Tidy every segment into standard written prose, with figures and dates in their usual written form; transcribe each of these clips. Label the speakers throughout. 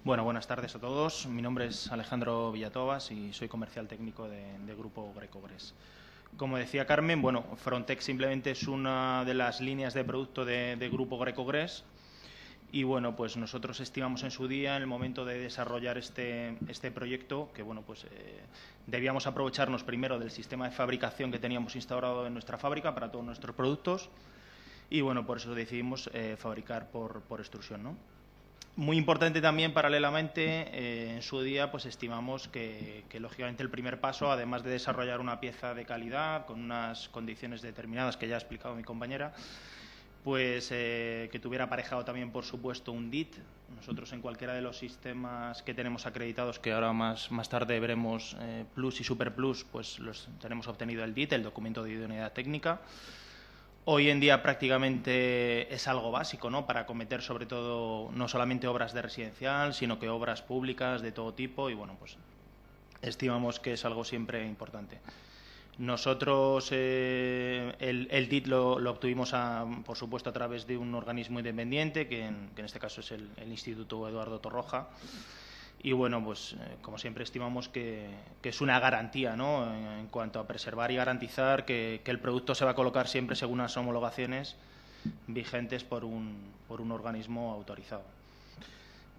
Speaker 1: Bueno, buenas tardes a todos. Mi nombre es Alejandro Villatobas y soy comercial técnico de Grupo Grecogres. Como decía Carmen, bueno, Frontex simplemente es una de las líneas de producto de Grupo Grecogres y bueno, pues nosotros estimamos en su día, en el momento de desarrollar este proyecto, que bueno, pues debíamos aprovecharnos primero del sistema de fabricación que teníamos instaurado en nuestra fábrica para todos nuestros productos y bueno, por eso decidimos fabricar por extrusión, ¿no? Muy importante también, paralelamente, en su día, pues estimamos que, lógicamente, el primer paso, además de desarrollar una pieza de calidad, con unas condiciones determinadas que ya ha explicado mi compañera, pues que tuviera aparejado también, por supuesto, un DIT. Nosotros en cualquiera de los sistemas que tenemos acreditados, que ahora más tarde veremos Plus y Super Plus, pues los tenemos obtenido el DIT, el documento de idoneidad técnica. Hoy en día prácticamente es algo básico, ¿no?, para acometer sobre todo no solamente obras de residencial, sino que obras públicas de todo tipo y, bueno, pues estimamos que es algo siempre importante. Nosotros el DIT lo obtuvimos, por supuesto, a través de un organismo independiente, que en este caso es el Instituto Eduardo Torroja. Y bueno, pues como siempre estimamos que es una garantía, ¿no?, en cuanto a preservar y garantizar que el producto se va a colocar siempre según las homologaciones vigentes por un organismo autorizado.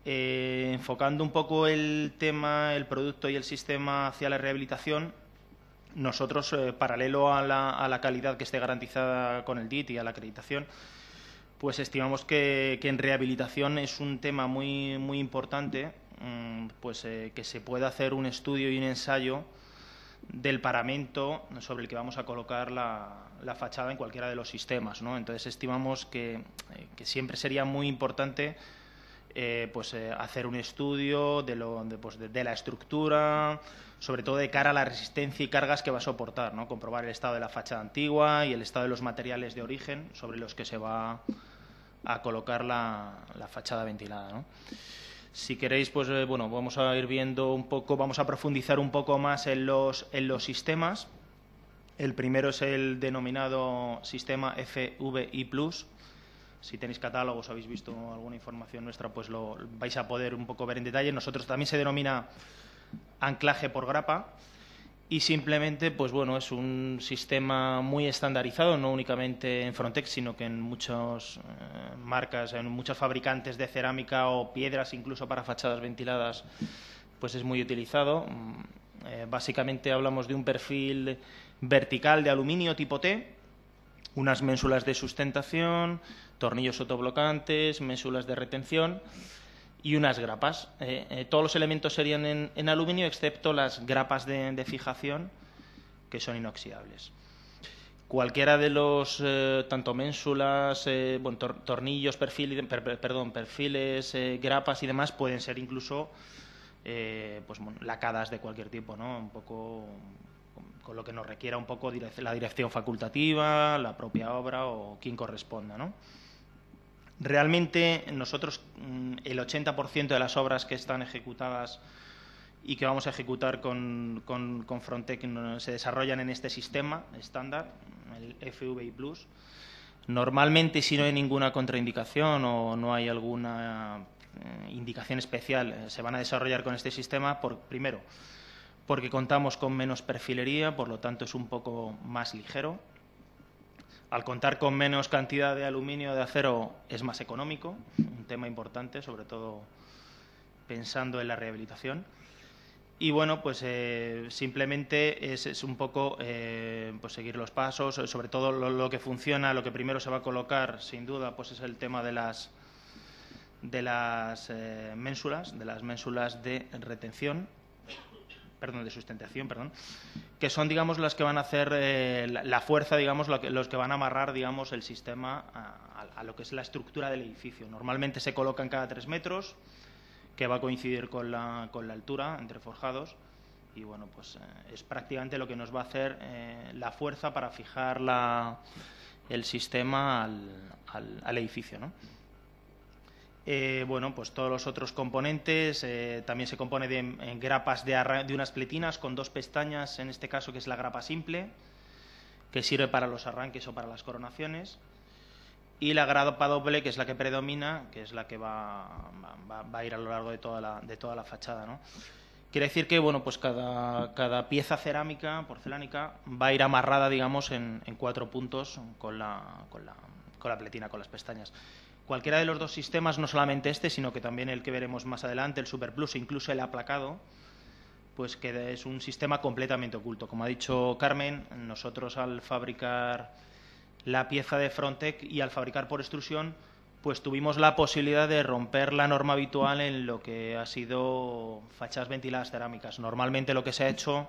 Speaker 1: Enfocando un poco el tema, el producto y el sistema hacia la rehabilitación, nosotros, paralelo a la calidad que esté garantizada con el DIT y a la acreditación, pues estimamos que en rehabilitación es un tema muy importante, pues que se pueda hacer un estudio y un ensayo del paramento sobre el que vamos a colocar la fachada en cualquiera de los sistemas, ¿no? Entonces estimamos que siempre sería muy importante hacer un estudio de la estructura, sobre todo de cara a la resistencia y cargas que va a soportar, ¿no? Comprobar el estado de la fachada antigua y el estado de los materiales de origen sobre los que se va a colocar la fachada ventilada, ¿no? Si queréis, pues bueno, vamos a ir viendo un poco, vamos a profundizar un poco más en los sistemas. El primero es el denominado sistema FVI+. Si tenéis catálogos o habéis visto alguna información nuestra, pues lo vais a poder un poco ver en detalle. Nosotros también se denomina anclaje por grapa y simplemente, pues bueno, es un sistema muy estandarizado, no únicamente en Frontex, sino que en muchas marcas, en muchos fabricantes de cerámica o piedras, incluso para fachadas ventiladas, pues es muy utilizado. Básicamente hablamos de un perfil vertical de aluminio tipo T, unas ménsulas de sustentación, tornillos autoblocantes, ménsulas de retención y unas grapas. Todos los elementos serían en aluminio, excepto las grapas de fijación, que son inoxidables. Cualquiera de los, tanto ménsulas, tornillos, perfiles, grapas y demás, pueden ser incluso lacadas de cualquier tipo, ¿no? Un poco con lo que nos requiera un poco la dirección facultativa, la propia obra o quien corresponda, ¿no? Realmente nosotros el 80% de las obras que están ejecutadas y que vamos a ejecutar con Frontex se desarrollan en este sistema estándar, el FVI+. Normalmente, si no hay ninguna contraindicación o no hay alguna indicación especial, se van a desarrollar con este sistema, primero, porque contamos con menos perfilería, por lo tanto es un poco más ligero. Al contar con menos cantidad de aluminio o de acero es más económico, un tema importante, sobre todo pensando en la rehabilitación. Y bueno, pues simplemente es un poco pues seguir los pasos, sobre todo lo que funciona, lo que primero se va a colocar, sin duda, pues es el tema de las ménsulas de retención, de sustentación, que son, digamos, las que van a hacer la fuerza, digamos, los que van a amarrar, digamos, el sistema a lo que es la estructura del edificio. Normalmente se colocan cada 3 metros, que va a coincidir con la altura entre forjados, y bueno, pues es prácticamente lo que nos va a hacer la fuerza para fijar el sistema al edificio, ¿no? Bueno, pues todos los otros componentes, también se compone de grapas de unas pletinas con 2 pestañas, en este caso, que es la grapa simple, que sirve para los arranques o para las coronaciones. y la grapa doble, que es la que predomina, que es la que va a ir a lo largo de toda la fachada, ¿no? Quiere decir que, bueno, pues cada pieza cerámica, porcelánica, va a ir amarrada, digamos, en 4 puntos con la pletina, con las pestañas. Cualquiera de los dos sistemas, no solamente este, sino que también el que veremos más adelante, el Super Plus, e incluso el aplacado, pues que es un sistema completamente oculto. Como ha dicho Carmen, nosotros al fabricar la pieza de Frontec y al fabricar por extrusión, pues tuvimos la posibilidad de romper la norma habitual en lo que ha sido fachadas ventiladas cerámicas. Normalmente lo que se ha hecho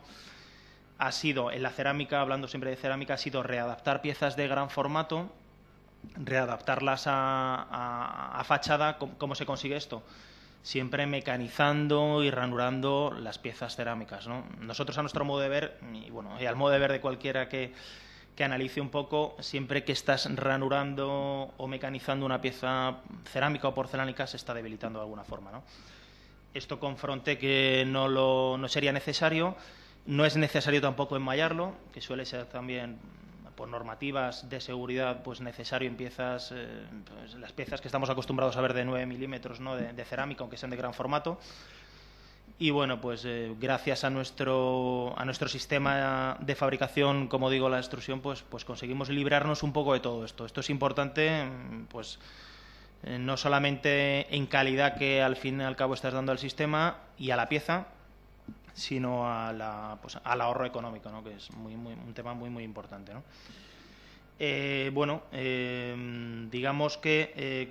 Speaker 1: ha sido, en la cerámica, hablando siempre de cerámica, ha sido readaptar piezas de gran formato, readaptarlas a fachada. ¿Cómo se consigue esto? Siempre mecanizando y ranurando las piezas cerámicas, ¿no? Nosotros, a nuestro modo de ver, y bueno, y al modo de ver de cualquiera que analice un poco, siempre que estás ranurando o mecanizando una pieza cerámica o porcelánica, se está debilitando de alguna forma, ¿no? Esto con Frontec no sería necesario. No es necesario tampoco enmallarlo, que suele ser también, por normativas de seguridad, pues necesario en piezas, pues las piezas que estamos acostumbrados a ver de 9 milímetros, ¿no?, de cerámica, aunque sean de gran formato. Y bueno, pues gracias a nuestro sistema de fabricación, como digo, la extrusión, pues conseguimos librarnos un poco de todo esto. Esto es importante, pues no solamente en calidad, que al fin y al cabo estás dando al sistema y a la pieza, sino al ahorro económico, ¿no?, que es un tema muy importante, ¿no? Digamos que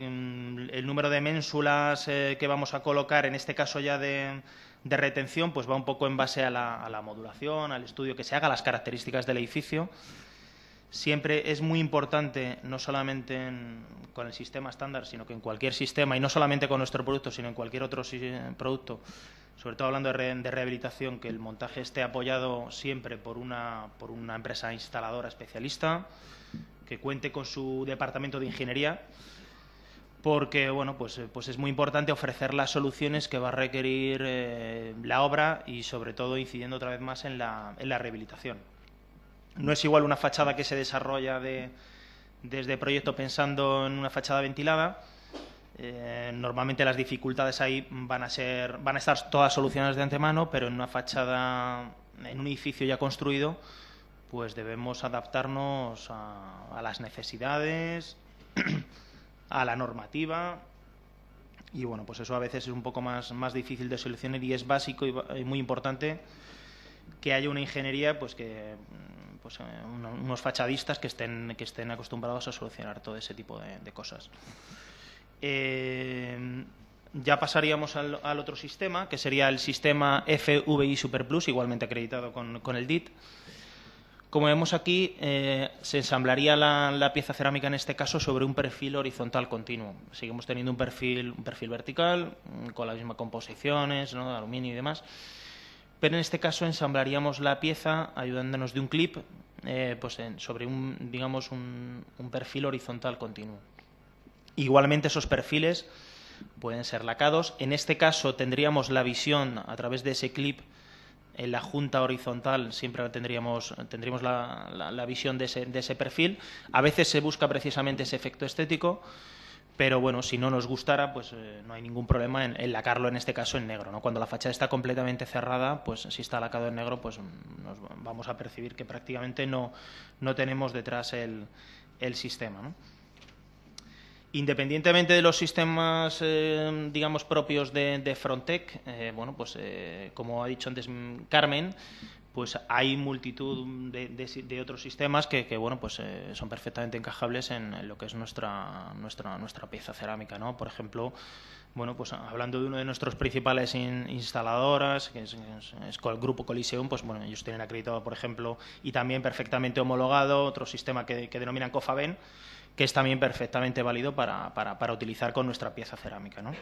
Speaker 1: el número de ménsulas que vamos a colocar, en este caso ya de retención, pues va un poco en base a la modulación, al estudio que se haga, a las características del edificio. Siempre es muy importante, no solamente con el sistema estándar, sino que en cualquier sistema, y no solamente con nuestro producto, sino en cualquier otro producto, sobre todo hablando de rehabilitación, que el montaje esté apoyado siempre por una empresa instaladora especialista, que cuente con su departamento de ingeniería, porque bueno, pues es muy importante ofrecer las soluciones que va a requerir la obra, y sobre todo incidiendo otra vez más en la rehabilitación. No es igual una fachada que se desarrolla desde proyecto pensando en una fachada ventilada. Normalmente las dificultades ahí van a estar todas solucionadas de antemano, pero en una fachada, en un edificio ya construido, pues debemos adaptarnos a las necesidades, a la normativa, y bueno, pues eso a veces es un poco más difícil de solucionar, y es básico y muy importante que haya una ingeniería, pues unos fachadistas que estén acostumbrados a solucionar todo ese tipo de cosas. Ya pasaríamos al otro sistema, que sería el sistema FBI Super Plus, igualmente acreditado con el DIT. Como vemos aquí, se ensamblaría la pieza cerámica, en este caso, sobre un perfil horizontal continuo. Seguimos teniendo un perfil vertical, con las mismas composiciones, ¿no?, de aluminio y demás, pero en este caso ensamblaríamos la pieza ayudándonos de un clip, sobre un perfil horizontal continuo. Igualmente, esos perfiles pueden ser lacados. En este caso tendríamos la visión a través de ese clip. En la junta horizontal siempre tendríamos la visión de ese perfil. A veces se busca precisamente ese efecto estético, pero bueno, si no nos gustara, pues no hay ningún problema en lacarlo, en este caso en negro, ¿no? Cuando la fachada está completamente cerrada, pues si está lacado en negro, pues nos vamos a percibir que prácticamente no tenemos detrás el sistema, ¿no? Independientemente de los sistemas, digamos, propios de Frontec, como ha dicho antes Carmen, pues hay multitud de otros sistemas que son perfectamente encajables en lo que es nuestra pieza cerámica, ¿no? Por ejemplo, bueno, pues hablando de uno de nuestros principales instaladoras, que es el Grupo Coliseum, pues bueno, ellos tienen acreditado, por ejemplo, y también perfectamente homologado, otro sistema que denominan Cofaben, que es también perfectamente válido para utilizar con nuestra pieza cerámica, ¿no?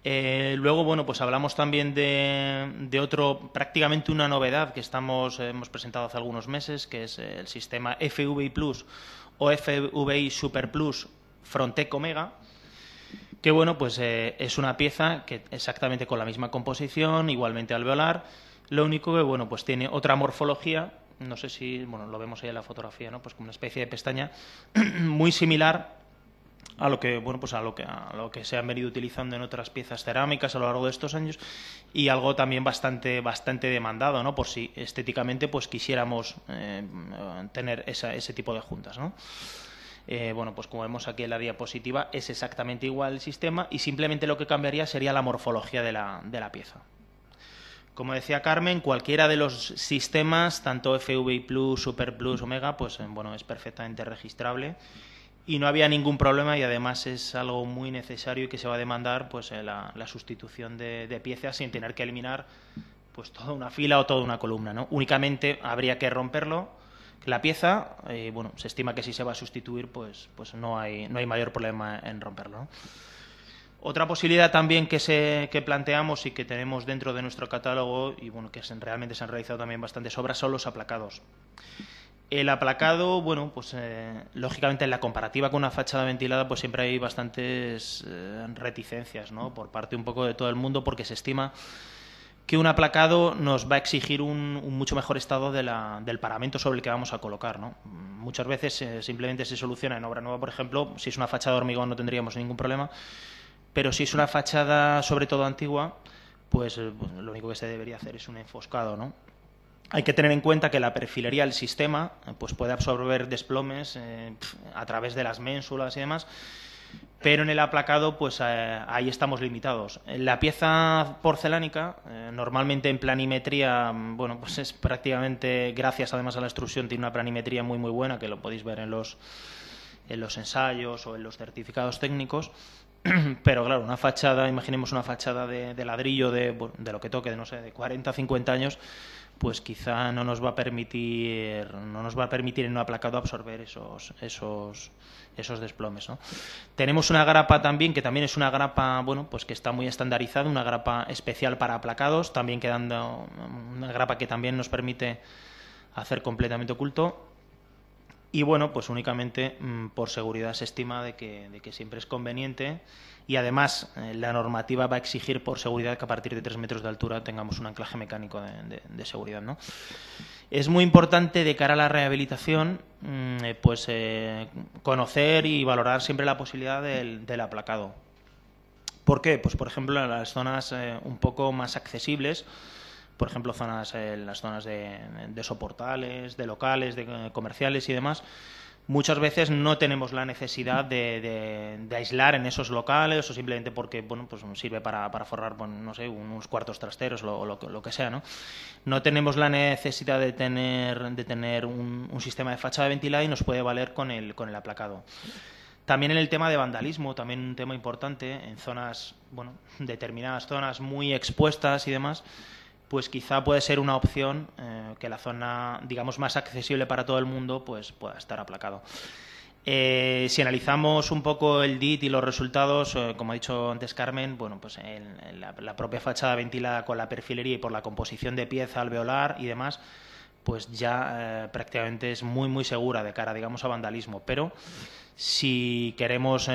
Speaker 1: Luego, bueno, pues hablamos también de otro, prácticamente una novedad que hemos presentado hace algunos meses, que es el sistema FBI Plus o FBI Super Plus Frontec Omega, que bueno, pues es una pieza que exactamente con la misma composición, igualmente alveolar. Lo único que, bueno, pues tiene otra morfología. No sé si, bueno, lo vemos ahí en la fotografía, ¿no? Pues como una especie de pestaña muy similar a lo que bueno, pues a lo que se han venido utilizando en otras piezas cerámicas a lo largo de estos años, y algo también bastante demandado, ¿no? Por si estéticamente pues quisiéramos tener ese tipo de juntas, ¿no? Bueno, pues como vemos aquí en la diapositiva, es exactamente igual el sistema, y simplemente lo que cambiaría sería la morfología de la pieza. Como decía Carmen, cualquiera de los sistemas, tanto FVI Plus, Super Plus, Omega, pues bueno, es perfectamente registrable y no había ningún problema, y además es algo muy necesario y que se va a demandar pues la sustitución de piezas sin tener que eliminar pues toda una fila o toda una columna, ¿no? Únicamente habría que romperlo, la pieza, bueno, se estima que si se va a sustituir pues no hay mayor problema en romperlo, ¿no? Otra posibilidad también que planteamos y que tenemos dentro de nuestro catálogo, y bueno, que realmente se han realizado también bastantes obras, son los aplacados. El aplacado, bueno, pues lógicamente en la comparativa con una fachada ventilada pues siempre hay bastantes reticencias, ¿no? Por parte un poco de todo el mundo, porque se estima que un aplacado nos va a exigir un mucho mejor estado del paramento sobre el que vamos a colocar, ¿no? Muchas veces simplemente se soluciona en obra nueva, por ejemplo. Si es una fachada de hormigón no tendríamos ningún problema, pero si es una fachada sobre todo antigua, pues lo único que se debería hacer es un enfoscado, ¿no? Hay que tener en cuenta que la perfilería del sistema pues puede absorber desplomes a través de las ménsulas y demás, pero en el aplacado pues ahí estamos limitados. La pieza porcelánica, normalmente en planimetría, bueno, pues es prácticamente, gracias además a la extrusión, tiene una planimetría muy buena, que lo podéis ver en los ensayos o en los certificados técnicos. Pero claro, una fachada, imaginemos una fachada de ladrillo de lo que toque, no sé, de 40 a 50 años, pues quizá no nos va a permitir en un aplacado absorber esos desplomes, ¿no? Tenemos una grapa también, que también es una grapa, bueno, pues que está muy estandarizada, una grapa especial para aplacados, también quedando una grapa que también nos permite hacer completamente oculto. Y bueno, pues únicamente por seguridad se estima de que siempre es conveniente, y además la normativa va a exigir por seguridad que a partir de 3 metros de altura tengamos un anclaje mecánico de seguridad, ¿no? Es muy importante de cara a la rehabilitación pues conocer y valorar siempre la posibilidad del aplacado. ¿Por qué? Pues por ejemplo en las zonas un poco más accesibles, por ejemplo, las zonas de soportales, de locales, de comerciales y demás, muchas veces no tenemos la necesidad de aislar en esos locales, o simplemente porque bueno, pues nos sirve para forrar, bueno, no sé, unos cuartos trasteros o lo que sea, ¿no? No tenemos la necesidad de tener un sistema de fachada ventilada, y nos puede valer con el aplacado. También en el tema de vandalismo, también un tema importante, en zonas, bueno, determinadas zonas muy expuestas y demás, pues quizá puede ser una opción que la zona, digamos, más accesible para todo el mundo, pues pueda estar aplacado. Si analizamos un poco el DIT y los resultados, como ha dicho antes Carmen, bueno, pues en la propia fachada ventilada con la perfilería y por la composición de pieza alveolar y demás, pues ya prácticamente es muy segura de cara, digamos, a vandalismo. Pero si queremos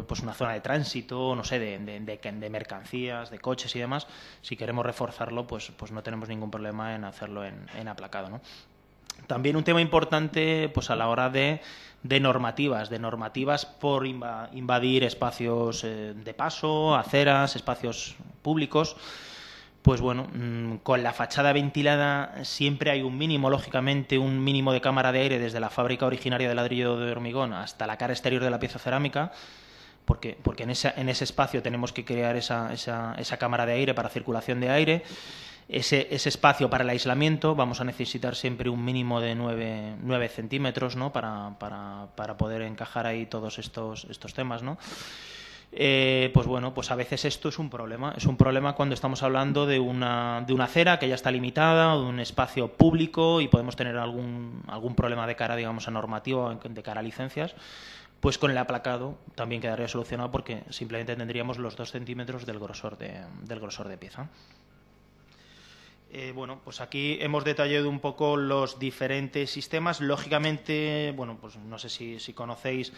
Speaker 1: pues una zona de tránsito, no sé, de mercancías, de coches y demás, si queremos reforzarlo, pues no tenemos ningún problema en hacerlo en aplacado, ¿no? También un tema importante pues a la hora de normativas por invadir espacios de paso, aceras, espacios públicos. Pues bueno, con la fachada ventilada siempre hay un mínimo, lógicamente, un mínimo de cámara de aire desde la fábrica originaria de ladrillo de hormigón hasta la cara exterior de la pieza cerámica, porque en ese espacio tenemos que crear esa cámara de aire para circulación de aire. Ese espacio para el aislamiento vamos a necesitar siempre un mínimo de 9 centímetros, ¿no? para poder encajar ahí todos estos temas, ¿no? Pues bueno, pues a veces esto es un problema. Es un problema cuando estamos hablando de una acera que ya está limitada, o de un espacio público, y podemos tener algún problema de cara, digamos, a normativa, de cara a licencias. Pues con el aplacado también quedaría solucionado, porque simplemente tendríamos los 2 centímetros del grosor de pieza. Bueno, pues aquí hemos detallado un poco los diferentes sistemas. Lógicamente, bueno, pues no sé si conocéis.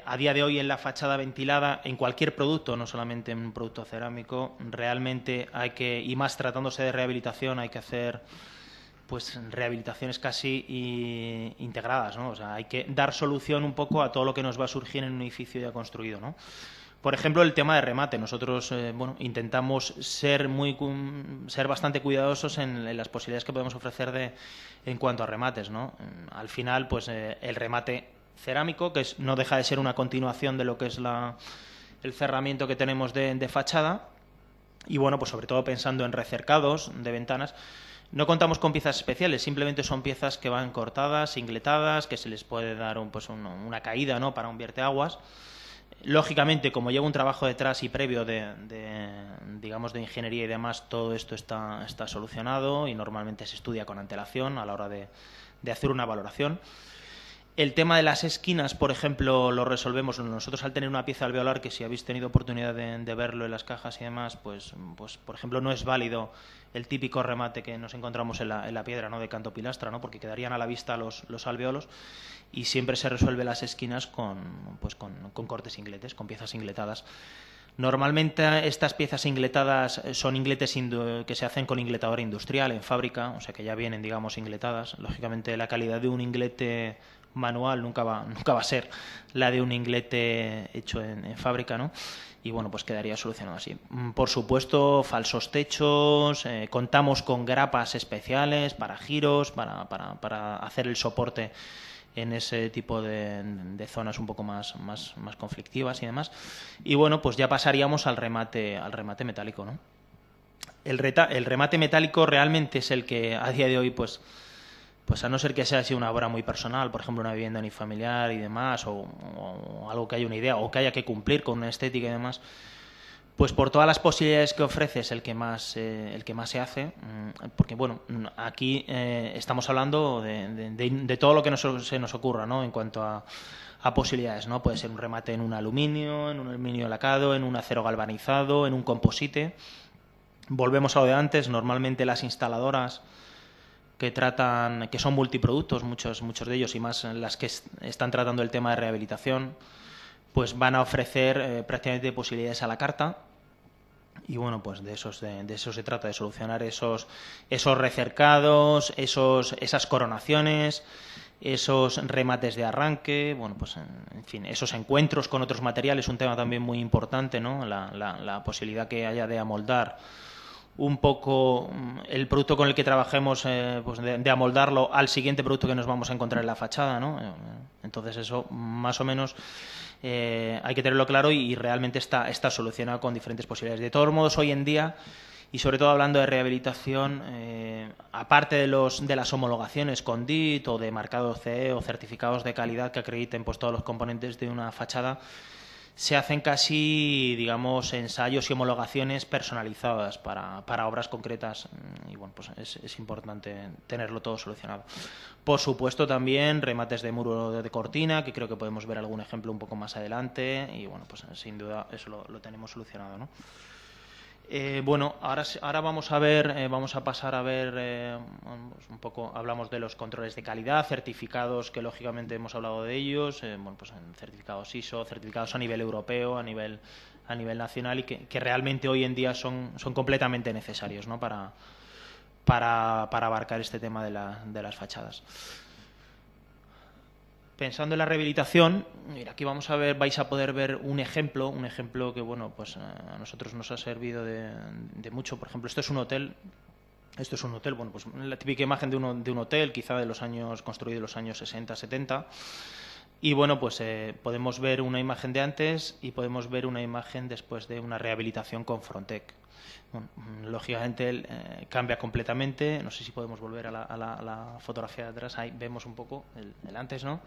Speaker 1: A día de hoy en la fachada ventilada, en cualquier producto, no solamente en un producto cerámico, realmente hay que, y más tratándose de rehabilitación, hay que hacer pues rehabilitaciones casi integradas, ¿no? O sea, hay que dar solución un poco a todo lo que nos va a surgir en un edificio ya construido, ¿no? Por ejemplo, el tema de remate. Nosotros bueno, intentamos ser bastante cuidadosos en las posibilidades que podemos ofrecer en cuanto a remates, ¿no? Al final, pues el remate cerámico, que no deja de ser una continuación de lo que es el cerramiento que tenemos de fachada, y bueno, pues sobre todo pensando en recercados de ventanas. No contamos con piezas especiales, simplemente son piezas que van cortadas, ingletadas, que se les puede dar una caída, ¿no?, para un vierteaguas. Lógicamente, como lleva un trabajo detrás y previo digamos, de ingeniería y demás, todo esto está solucionado y normalmente se estudia con antelación a la hora de hacer una valoración. El tema de las esquinas, por ejemplo, lo resolvemos nosotros al tener una pieza alveolar, que si habéis tenido oportunidad de verlo en las cajas y demás, pues por ejemplo no es válido el típico remate que nos encontramos en la piedra, ¿no?, de canto pilastra, ¿no?, porque quedarían a la vista los alveolos, y siempre se resuelve las esquinas con cortes ingletes, con piezas ingletadas. Normalmente estas piezas ingletadas son ingletes que se hacen con ingletadora industrial en fábrica, o sea que ya vienen, digamos, ingletadas. Lógicamente la calidad de un inglete manual nunca va a ser la de un inglete hecho en fábrica, ¿no? Y bueno, pues quedaría solucionado así. Por supuesto, falsos techos, contamos con grapas especiales para giros, para hacer el soporte en ese tipo de zonas un poco más conflictivas y demás. Y bueno, pues ya pasaríamos al remate metálico, ¿no? El remate metálico realmente es el que a día de hoy, pues a no ser que sea así una obra muy personal, por ejemplo una vivienda unifamiliar y demás, o algo que haya una idea o que haya que cumplir con una estética y demás, pues por todas las posibilidades que ofrece es el que más se hace, porque bueno, aquí estamos hablando de todo lo que se nos ocurra, ¿no?, en cuanto a posibilidades, ¿no? Puede ser un remate en un aluminio lacado, en un acero galvanizado, en un composite. Volvemos a lo de antes. Normalmente las instaladoras que son multiproductos, muchos de ellos, y más las que están tratando el tema de rehabilitación, pues van a ofrecer prácticamente posibilidades a la carta. Y bueno, pues de eso se trata, de solucionar esos recercados, esas coronaciones, esos remates de arranque, bueno, pues en fin, esos encuentros con otros materiales, un tema también muy importante, ¿no?, la posibilidad que haya de amoldar un poco el producto con el que trabajemos, pues de amoldarlo al siguiente producto que nos vamos a encontrar en la fachada, ¿no? Entonces eso más o menos hay que tenerlo claro y realmente está solucionado con diferentes posibilidades. De todos modos, hoy en día, y sobre todo hablando de rehabilitación, aparte de las homologaciones con DIT o de marcado CE o certificados de calidad que acrediten pues todos los componentes de una fachada, se hacen casi, digamos, ensayos y homologaciones personalizadas para obras concretas, y bueno, pues es importante tenerlo todo solucionado. Por supuesto, también remates de muro de cortina, que creo que podemos ver algún ejemplo un poco más adelante, y bueno, pues sin duda eso lo tenemos solucionado, ¿no? Bueno, ahora vamos a pasar a ver un poco, hablamos de los controles de calidad, certificados, que lógicamente hemos hablado de ellos, bueno, pues en certificados ISO, certificados a nivel europeo, a nivel nacional, y que realmente hoy en día son completamente necesarios, ¿no?, para abarcar este tema de las fachadas. Pensando en la rehabilitación, mira, aquí vais a poder ver un ejemplo que, bueno, pues a nosotros nos ha servido de mucho. Por ejemplo, esto es un hotel, bueno, pues la típica imagen de un hotel, quizá construido en los años 60, 70, y bueno, pues podemos ver una imagen de antes y podemos ver una imagen después de una rehabilitación con Frontec. Bueno, lógicamente cambia completamente. No sé si podemos volver a la fotografía de atrás. Ahí vemos un poco el antes, ¿no?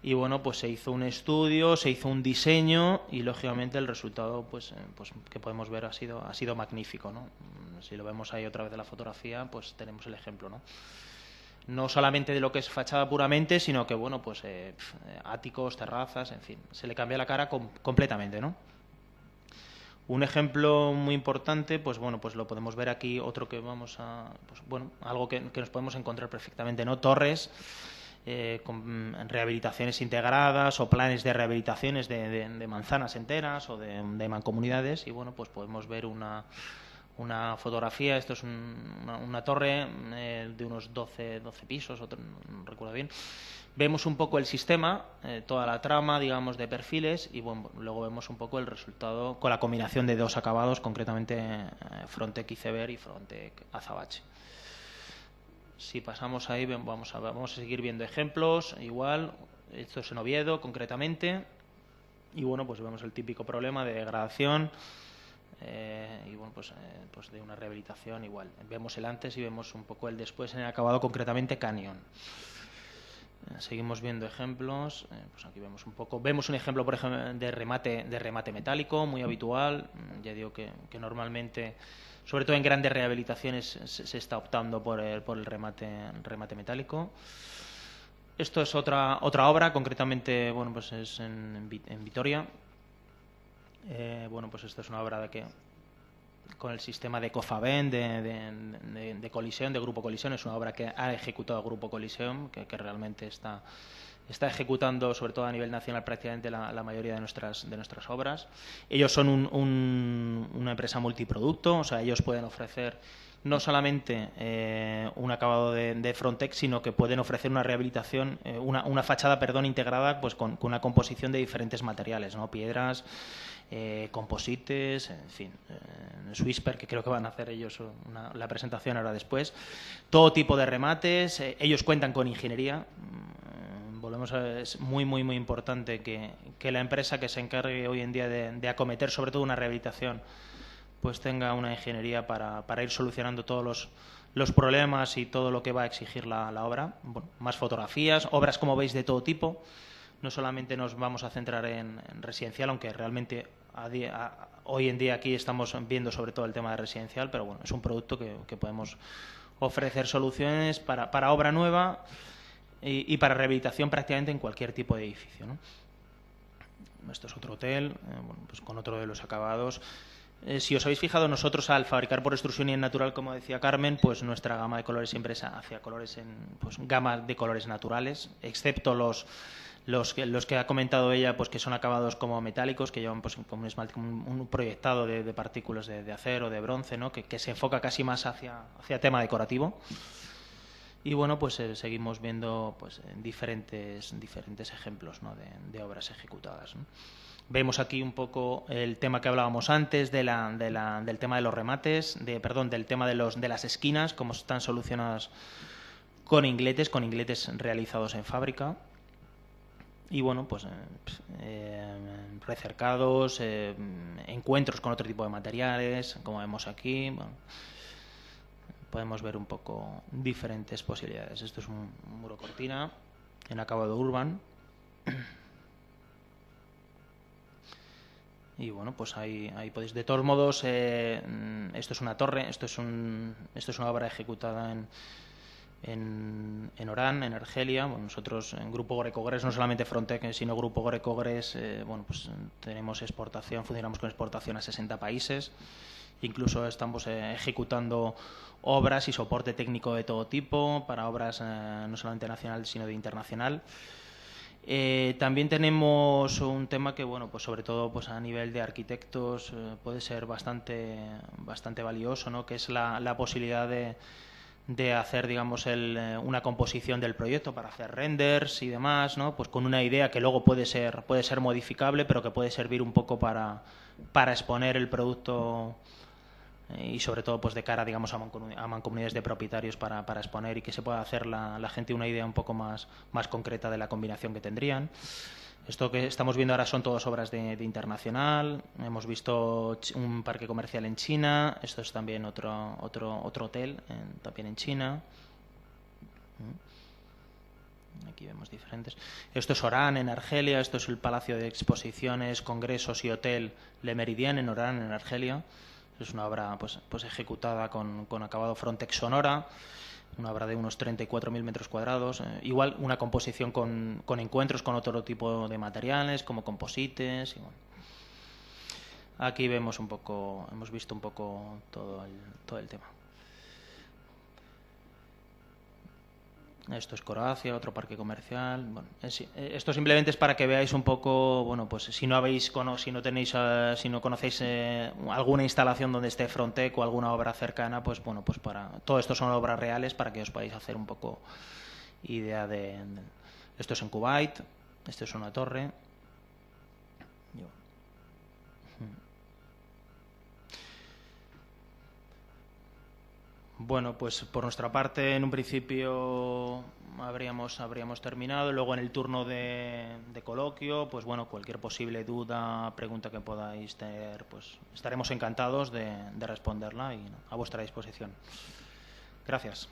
Speaker 1: Y bueno, pues se hizo un estudio, se hizo un diseño y lógicamente el resultado, pues que podemos ver ha sido magnífico, ¿no? Si lo vemos ahí otra vez de la fotografía, pues tenemos el ejemplo, ¿no? No solamente de lo que es fachada puramente, sino que bueno, pues áticos, terrazas, en fin, se le cambia la cara completamente, ¿no? Un ejemplo muy importante, pues bueno, pues lo podemos ver aquí, otro que algo que nos podemos encontrar perfectamente, ¿no? Torres con rehabilitaciones integradas o planes de rehabilitaciones de manzanas enteras o de mancomunidades, y bueno, pues podemos ver una una fotografía. Esto es una torre de unos 12 pisos, no recuerdo bien. Vemos un poco el sistema, toda la trama, digamos, de perfiles, y bueno, luego vemos un poco el resultado con la combinación de dos acabados, concretamente Frontec Iceberg y Frontec Azabache. Si pasamos ahí, vamos a seguir viendo ejemplos. Igual, esto es en Oviedo, concretamente. Y bueno, pues vemos el típico problema de degradación. Y bueno, pues de una rehabilitación igual. Vemos el antes y vemos un poco el después en el acabado, concretamente Canyon. Seguimos viendo ejemplos. Pues aquí vemos un poco. Vemos un ejemplo, por ejemplo, de remate metálico, muy habitual. Ya digo que normalmente, sobre todo en grandes rehabilitaciones, se está optando por el remate metálico. Esto es otra obra, concretamente, bueno, pues es en Vitoria. Bueno, pues esta es una obra con el sistema de Cofaben, de colisión, de Grupo Colisión. Es una obra que ha ejecutado Grupo Colisión, que realmente está ejecutando, sobre todo a nivel nacional, prácticamente la mayoría de nuestras obras. Ellos son una empresa multiproducto, o sea, ellos pueden ofrecer no solamente un acabado de Frontec, sino que pueden ofrecer una rehabilitación, una fachada, integrada, pues con una composición de diferentes materiales, ¿no? Piedras, composites, en fin, Swisper, que creo que van a hacer ellos la presentación ahora después. Todo tipo de remates. Ellos cuentan con ingeniería. Volvemos a ver, es muy importante que la empresa que se encargue hoy en día de acometer sobre todo una rehabilitación, pues tenga una ingeniería para ir solucionando todos los problemas y todo lo que va a exigir la obra. Bueno, más fotografías, obras, como veis, de todo tipo. No solamente nos vamos a centrar en residencial, aunque realmente hoy en día aquí estamos viendo sobre todo el tema de residencial, pero bueno, es un producto que podemos ofrecer soluciones para obra nueva y para rehabilitación prácticamente en cualquier tipo de edificio, ¿no? Esto es otro hotel, bueno, pues con otro de los acabados. Si os habéis fijado, nosotros al fabricar por extrusión y en natural, como decía Carmen, pues nuestra gama de colores siempre es hacia colores gama de colores naturales, excepto los que ha comentado ella, pues que son acabados como metálicos, que llevan pues como un esmalte, un proyectado de partículas de acero, de bronce, ¿no? que se enfoca casi más hacia tema decorativo. Y bueno, pues seguimos viendo pues diferentes ejemplos, ¿no? de obras ejecutadas, ¿no? Vemos aquí un poco el tema que hablábamos antes del tema de los remates, del tema de las esquinas, cómo están solucionadas con ingletes realizados en fábrica. Y bueno, pues recercados, encuentros con otro tipo de materiales, como vemos aquí. Bueno, podemos ver un poco diferentes posibilidades. Esto es un muro cortina en acabado urban. Y bueno, pues ahí podéis. De todos modos, esto es una torre, esto es una obra ejecutada en Orán, en Argelia. Bueno, nosotros en Grupo Greco-Gres, no solamente Frontec, sino Grupo Greco-Gres, bueno, pues tenemos exportación, funcionamos con exportación a 60 países. Incluso estamos ejecutando obras y soporte técnico de todo tipo para obras no solamente nacional, sino de internacional. También tenemos un tema que, bueno, pues sobre todo pues a nivel de arquitectos puede ser bastante valioso, ¿no? Que es la posibilidad de hacer, digamos, una composición del proyecto para hacer renders y demás, ¿no? Pues con una idea que luego puede ser modificable, pero que puede servir un poco para exponer el producto y sobre todo pues de cara, digamos, a mancomunidades de propietarios para exponer y que se pueda hacer la gente una idea un poco más concreta de la combinación que tendrían. Esto que estamos viendo ahora son todas obras de internacional. Hemos visto un parque comercial en China. Esto es también otro hotel también en China. Aquí vemos diferentes. Esto es Orán en Argelia. Esto es el Palacio de Exposiciones, Congresos y Hotel Le Méridien en Orán, en Argelia. Es una obra pues ejecutada con acabado Frontec Sonora, una obra de unos 34.000 metros cuadrados. Igual una composición con encuentros con otro tipo de materiales, como composites. Y bueno. Aquí hemos visto un poco todo el tema. Esto es Croacia, otro parque comercial. Bueno, esto simplemente es para que veáis un poco, bueno, pues si no conocéis alguna instalación donde esté Frontec o alguna obra cercana, pues bueno, pues todo esto son obras reales para que os podáis hacer un poco idea esto es en Kuwait, esto es una torre. Bueno, pues por nuestra parte, en un principio habríamos terminado. Luego, en el turno de coloquio, pues bueno, cualquier posible duda, pregunta que podáis tener, pues estaremos encantados de responderla y a vuestra disposición. Gracias.